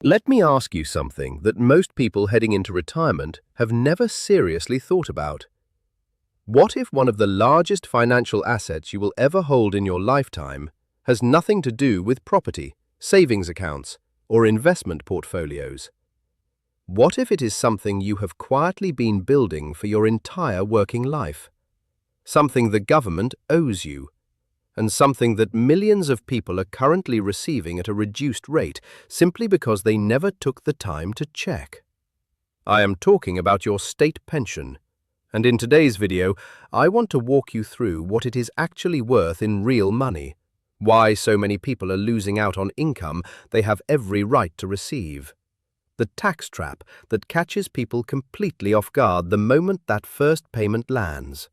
Let me ask you something that most people heading into retirement have never seriously thought about. What if one of the largest financial assets you will ever hold in your lifetime has nothing to do with property, savings accounts, or investment portfolios? What if it is something you have quietly been building for your entire working life? Something the government owes you, and something that millions of people are currently receiving at a reduced rate simply because they never took the time to check. I am talking about your state pension, and in today's video, I want to walk you through what it is actually worth in real money, why so many people are losing out on income they have every right to receive, the tax trap that catches people completely off guard the moment that first payment lands,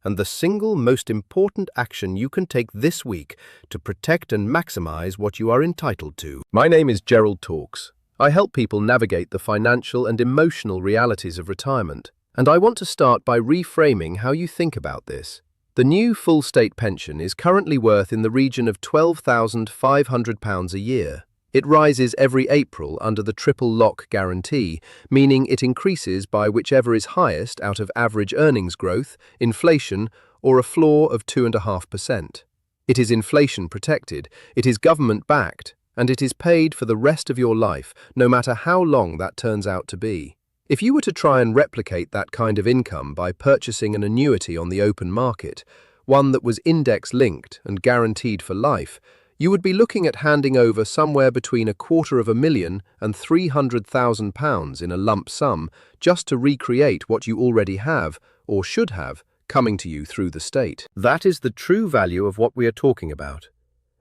and the single most important action you can take this week to protect and maximize what you are entitled to. My name is GeraldTalks. I help people navigate the financial and emotional realities of retirement, and I want to start by reframing how you think about this. The new full state pension is currently worth in the region of £12,500 a year. It rises every April under the triple lock guarantee, meaning it increases by whichever is highest out of average earnings growth, inflation, or a floor of 2.5%. It is inflation protected, it is government backed, and it is paid for the rest of your life, no matter how long that turns out to be. If you were to try and replicate that kind of income by purchasing an annuity on the open market, one that was index-linked and guaranteed for life, you would be looking at handing over somewhere between £250,000 and £300,000 in a lump sum just to recreate what you already have, or should have, coming to you through the state. That is the true value of what we are talking about.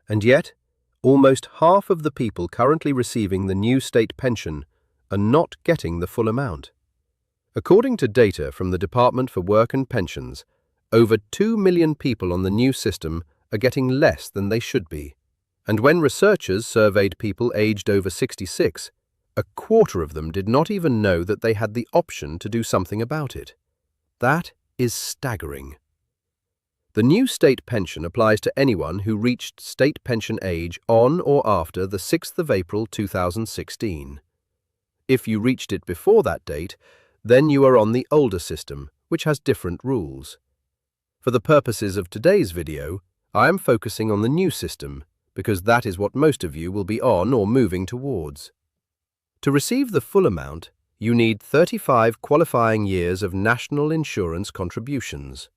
And yet, almost half of the people currently receiving the new state pension are not getting the full amount. According to data from the Department for Work and Pensions, over 2 million people on the new system are getting less than they should be. And when researchers surveyed people aged over 66, a quarter of them did not even know that they had the option to do something about it. That is staggering. The new state pension applies to anyone who reached state pension age on or after the 6th of April 2016. If you reached it before that date, then you are on the older system, which has different rules. For the purposes of today's video, I am focusing on the new system, because that is what most of you will be on or moving towards. To receive the full amount, you need 35 qualifying years of national insurance contributions.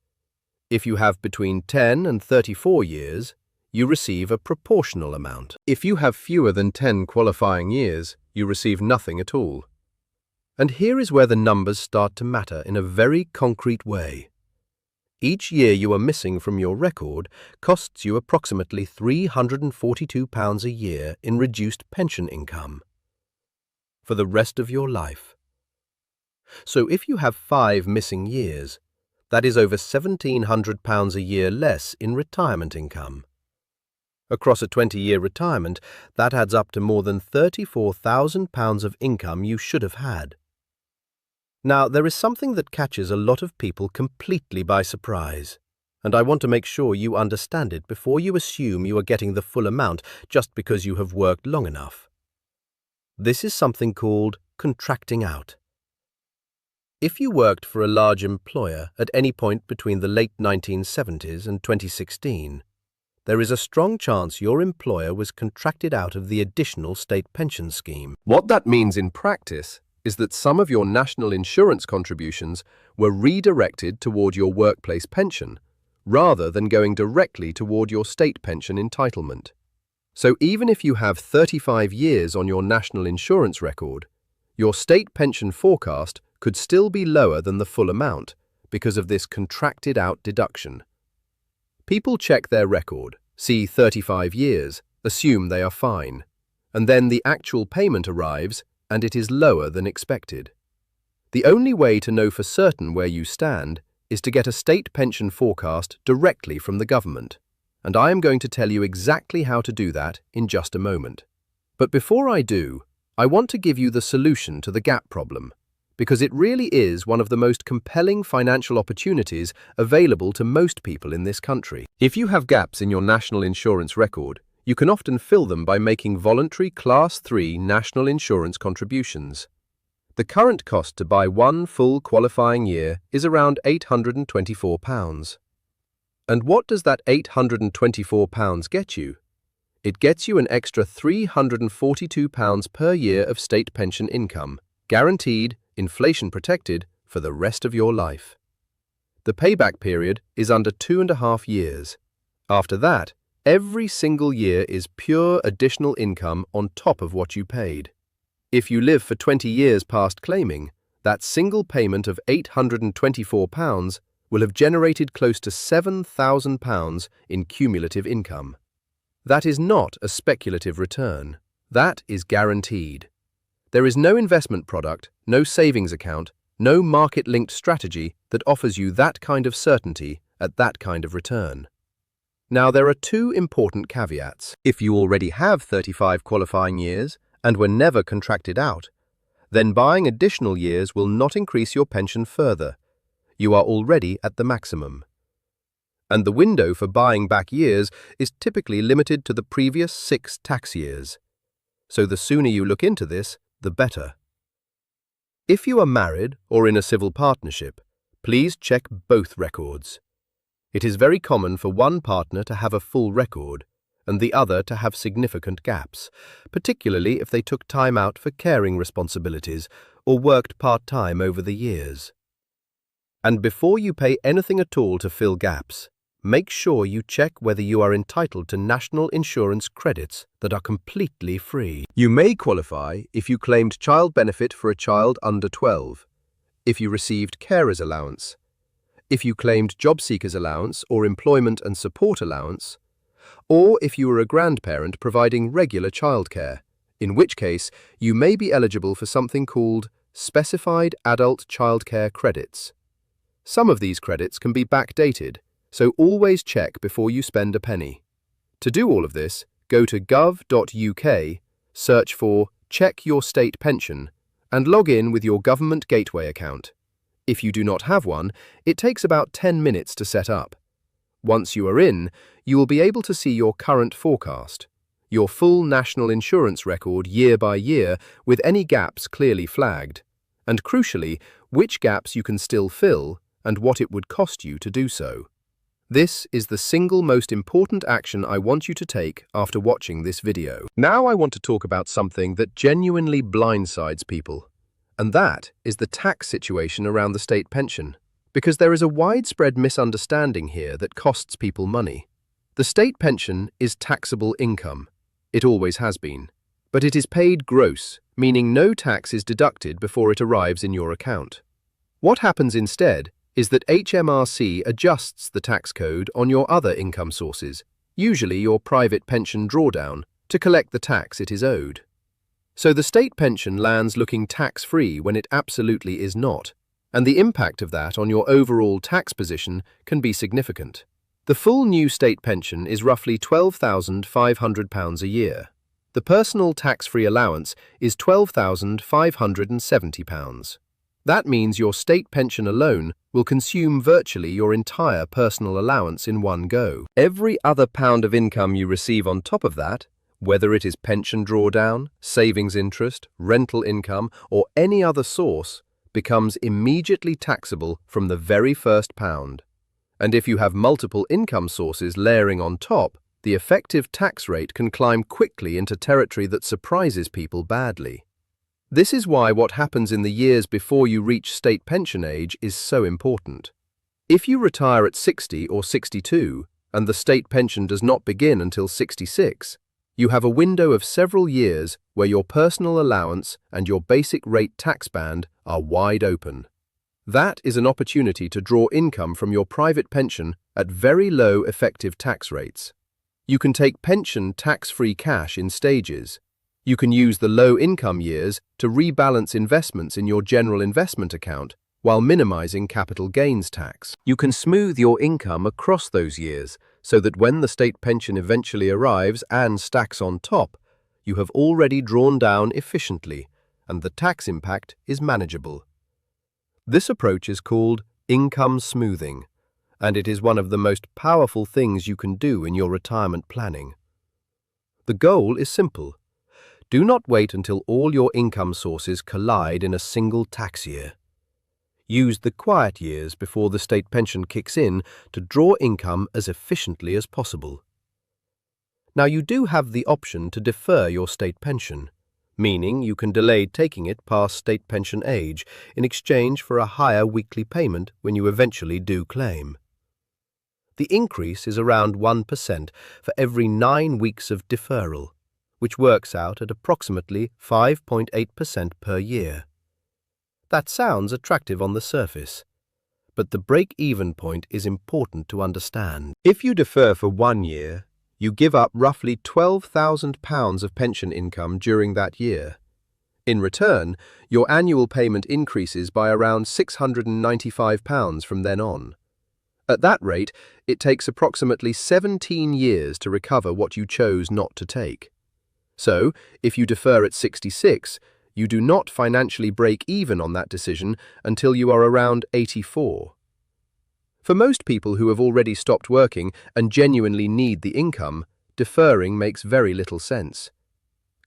If you have between 10 and 34 years, you receive a proportional amount. If you have fewer than 10 qualifying years, you receive nothing at all. And here is where the numbers start to matter in a very concrete way. Each year you are missing from your record costs you approximately £342 a year in reduced pension income for the rest of your life. So if you have 5 missing years, that is over £1,700 a year less in retirement income. Across a 20-year retirement, that adds up to more than £34,000 of income you should have had. Now, there is something that catches a lot of people completely by surprise, and I want to make sure you understand it before you assume you are getting the full amount just because you have worked long enough. This is something called contracting out. If you worked for a large employer at any point between the late 1970s and 2016, there is a strong chance your employer was contracted out of the additional state pension scheme. What that means in practice is that some of your national insurance contributions were redirected toward your workplace pension, rather than going directly toward your state pension entitlement. So even if you have 35 years on your national insurance record, your state pension forecast could still be lower than the full amount because of this contracted out deduction. People check their record, see 35 years, assume they are fine, and then the actual payment arrives and it is lower than expected. The only way to know for certain where you stand is to get a state pension forecast directly from the government, and I am going to tell you exactly how to do that in just a moment. But before I do, I want to give you the solution to the gap problem, because it really is one of the most compelling financial opportunities available to most people in this country. If you have gaps in your national insurance record, You can often fill them by making voluntary Class 3 national insurance contributions. The current cost to buy one full qualifying year is around £824. And what does that £824 get you? It gets you an extra £342 per year of state pension income, guaranteed, inflation protected, for the rest of your life. The payback period is under 2.5 years. After that, every single year is pure additional income on top of what you paid. If you live for 20 years past claiming, that single payment of £824 will have generated close to £7,000 in cumulative income. That is not a speculative return. That is guaranteed. There is no investment product, no savings account, no market-linked strategy that offers you that kind of certainty at that kind of return. Now, there are two important caveats. If you already have 35 qualifying years and were never contracted out, then buying additional years will not increase your pension further. You are already at the maximum. And the window for buying back years is typically limited to the previous 6 tax years. So the sooner you look into this, the better. If you are married or in a civil partnership, please check both records. It is very common for one partner to have a full record and the other to have significant gaps, particularly if they took time out for caring responsibilities or worked part-time over the years. And before you pay anything at all to fill gaps, make sure you check whether you are entitled to national insurance credits that are completely free. You may qualify if you claimed child benefit for a child under 12, if you received carer's allowance, if you claimed job seekers allowance or employment and support allowance, or if you were a grandparent providing regular childcare, in which case you may be eligible for something called specified adult childcare credits. Some of these credits can be backdated, so always check before you spend a penny. To do all of this, go to gov.uk, search for Check Your State Pension, and log in with your Government Gateway account. If you do not have one, it takes about 10 minutes to set up. Once you are in, you will be able to see your current forecast, your full national insurance record year by year with any gaps clearly flagged, and crucially, which gaps you can still fill and what it would cost you to do so. This is the single most important action I want you to take after watching this video. Now I want to talk about something that genuinely blindsides people, and that is the tax situation around the state pension, because there is a widespread misunderstanding here that costs people money. The state pension is taxable income. It always has been. But it is paid gross, meaning no tax is deducted before it arrives in your account. What happens instead is that HMRC adjusts the tax code on your other income sources, usually your private pension drawdown, to collect the tax it is owed. So the state pension lands looking tax-free when it absolutely is not, and the impact of that on your overall tax position can be significant. The full new state pension is roughly £12,500 a year. The personal tax-free allowance is £12,570. That means your state pension alone will consume virtually your entire personal allowance in one go. Every other pound of income you receive on top of that, whether it is pension drawdown, savings interest, rental income, or any other source, becomes immediately taxable from the very first pound. And if you have multiple income sources layering on top, the effective tax rate can climb quickly into territory that surprises people badly. This is why what happens in the years before you reach state pension age is so important. If you retire at 60 or 62, and the state pension does not begin until 66, you have a window of several years where your personal allowance and your basic rate tax band are wide open. That is an opportunity to draw income from your private pension at very low effective tax rates. You can take pension tax-free cash in stages. You can use the low-income years to rebalance investments in your general investment account while minimizing capital gains tax. You can smooth your income across those years so that when the state pension eventually arrives and stacks on top, you have already drawn down efficiently and the tax impact is manageable. This approach is called income smoothing, and it is one of the most powerful things you can do in your retirement planning. The goal is simple. Do not wait until all your income sources collide in a single tax year. Use the quiet years before the state pension kicks in to draw income as efficiently as possible. Now, you do have the option to defer your state pension, meaning you can delay taking it past state pension age in exchange for a higher weekly payment when you eventually do claim. The increase is around 1% for every 9 weeks of deferral, which works out at approximately 5.8% per year. That sounds attractive on the surface, but the break-even point is important to understand. If you defer for 1 year, you give up roughly £12,000 of pension income during that year. In return, your annual payment increases by around £695 from then on. At that rate, it takes approximately 17 years to recover what you chose not to take. So, if you defer at 66, you do not financially break even on that decision until you are around 84. For most people who have already stopped working and genuinely need the income, deferring makes very little sense.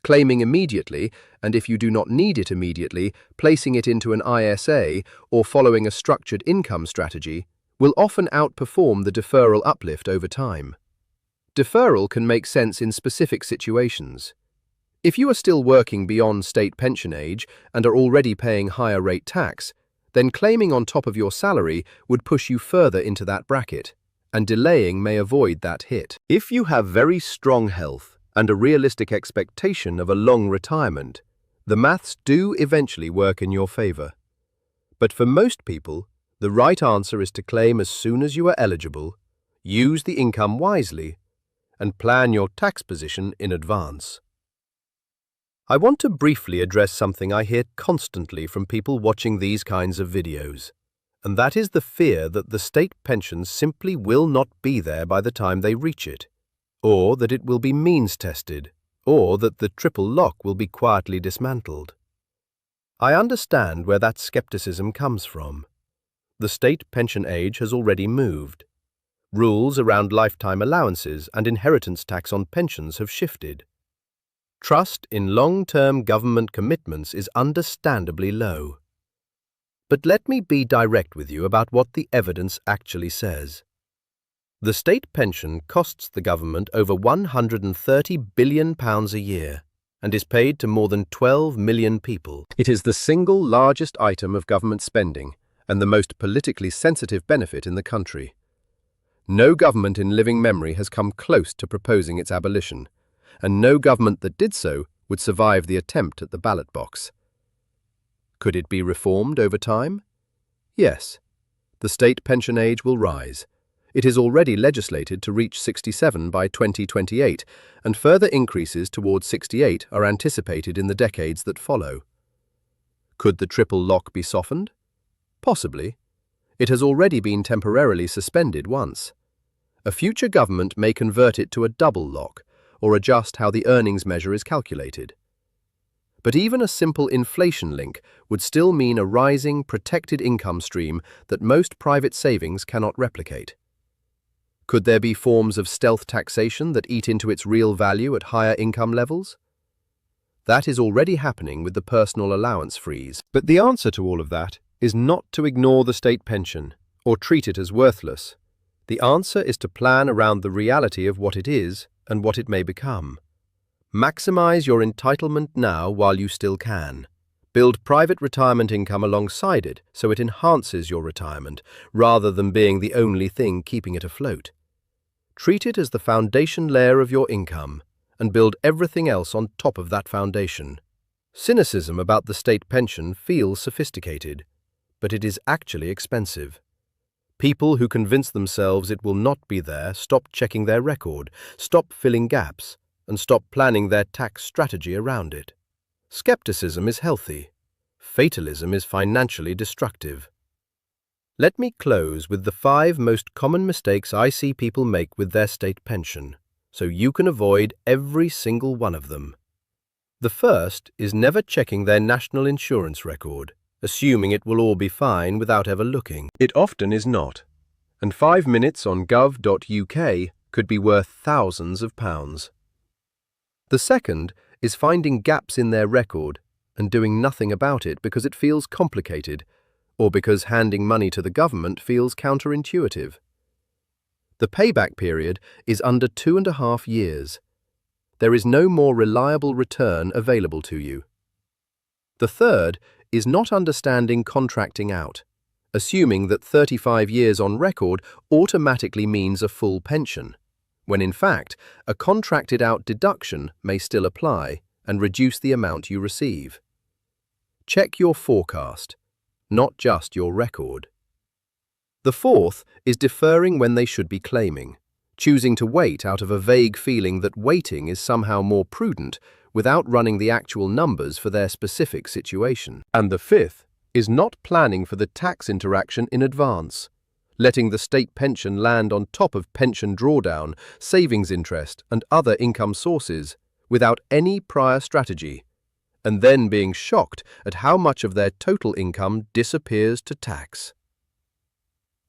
Claiming immediately, and if you do not need it immediately, placing it into an ISA or following a structured income strategy will often outperform the deferral uplift over time. Deferral can make sense in specific situations. If you are still working beyond state pension age and are already paying higher rate tax, then claiming on top of your salary would push you further into that bracket, and delaying may avoid that hit. If you have very strong health and a realistic expectation of a long retirement, the maths do eventually work in your favor. But for most people, the right answer is to claim as soon as you are eligible, use the income wisely, and plan your tax position in advance. I want to briefly address something I hear constantly from people watching these kinds of videos, and that is the fear that the state pension simply will not be there by the time they reach it, or that it will be means-tested, or that the triple lock will be quietly dismantled. I understand where that skepticism comes from. The state pension age has already moved. Rules around lifetime allowances and inheritance tax on pensions have shifted. Trust in long-term government commitments is understandably low. But let me be direct with you about what the evidence actually says. The state pension costs the government over £130 billion a year and is paid to more than 12 million people. It is the single largest item of government spending and the most politically sensitive benefit in the country. No government in living memory has come close to proposing its abolition, and no government that did so would survive the attempt at the ballot box. Could it be reformed over time? Yes. The state pension age will rise. It is already legislated to reach 67 by 2028, and further increases towards 68 are anticipated in the decades that follow. Could the triple lock be softened? Possibly. It has already been temporarily suspended once. A future government may convert it to a double lock, or adjust how the earnings measure is calculated. But even a simple inflation link would still mean a rising, protected income stream that most private savings cannot replicate. Could there be forms of stealth taxation that eat into its real value at higher income levels? That is already happening with the personal allowance freeze. But the answer to all of that is not to ignore the state pension or treat it as worthless. The answer is to plan around the reality of what it is and what it may become. Maximize your entitlement now while you still can. Build private retirement income alongside it so it enhances your retirement, rather than being the only thing keeping it afloat. Treat it as the foundation layer of your income, and build everything else on top of that foundation. Cynicism about the state pension feels sophisticated, but it is actually expensive. People who convince themselves it will not be there stop checking their record, stop filling gaps, and stop planning their tax strategy around it. Skepticism is healthy. Fatalism is financially destructive. Let me close with the 5 most common mistakes I see people make with their state pension, so you can avoid every single one of them. The first is never checking their national insurance record, assuming it will all be fine without ever looking. It often is not, and 5 minutes on gov.uk could be worth thousands of pounds. The second is finding gaps in their record and doing nothing about it because it feels complicated or because handing money to the government feels counterintuitive. The payback period is under 2.5 years. There is no more reliable return available to you. The third is not understanding contracting out, assuming that 35 years on record automatically means a full pension, when in fact, a contracted out deduction may still apply and reduce the amount you receive. Check your forecast, not just your record. The fourth is deferring when they should be claiming, choosing to wait out of a vague feeling that waiting is somehow more prudent without running the actual numbers for their specific situation. And the fifth is not planning for the tax interaction in advance, letting the state pension land on top of pension drawdown, savings interest, and other income sources without any prior strategy, and then being shocked at how much of their total income disappears to tax.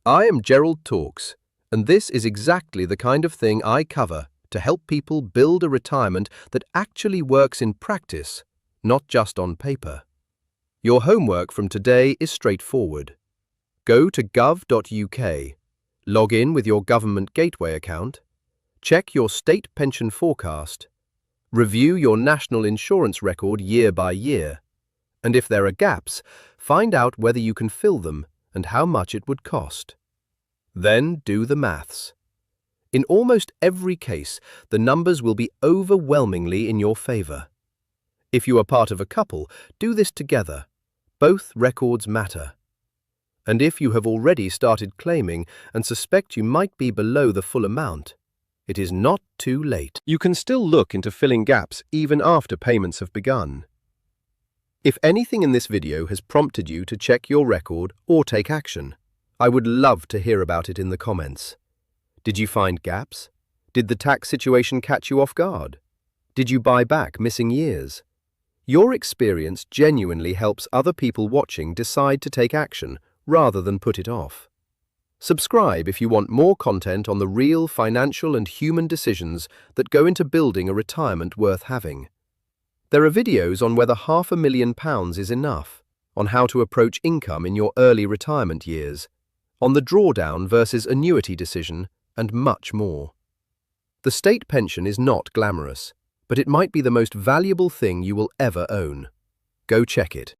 I am GeraldTalks, and this is exactly the kind of thing I cover to help people build a retirement that actually works in practice, not just on paper. Your homework from today is straightforward. Go to gov.uk, log in with your government gateway account, check your state pension forecast, review your national insurance record year by year, and if there are gaps, find out whether you can fill them and how much it would cost. Then do the maths. In almost every case, the numbers will be overwhelmingly in your favor. If you are part of a couple, do this together. Both records matter. And if you have already started claiming and suspect you might be below the full amount, it is not too late. You can still look into filling gaps even after payments have begun. If anything in this video has prompted you to check your record or take action, I would love to hear about it in the comments. Did you find gaps? Did the tax situation catch you off guard? Did you buy back missing years? Your experience genuinely helps other people watching decide to take action rather than put it off. Subscribe if you want more content on the real financial and human decisions that go into building a retirement worth having. There are videos on whether £500,000 is enough, on how to approach income in your early retirement years, on the drawdown versus annuity decision, and much more. The state pension is not glamorous, but it might be the most valuable thing you will ever own. Go check it.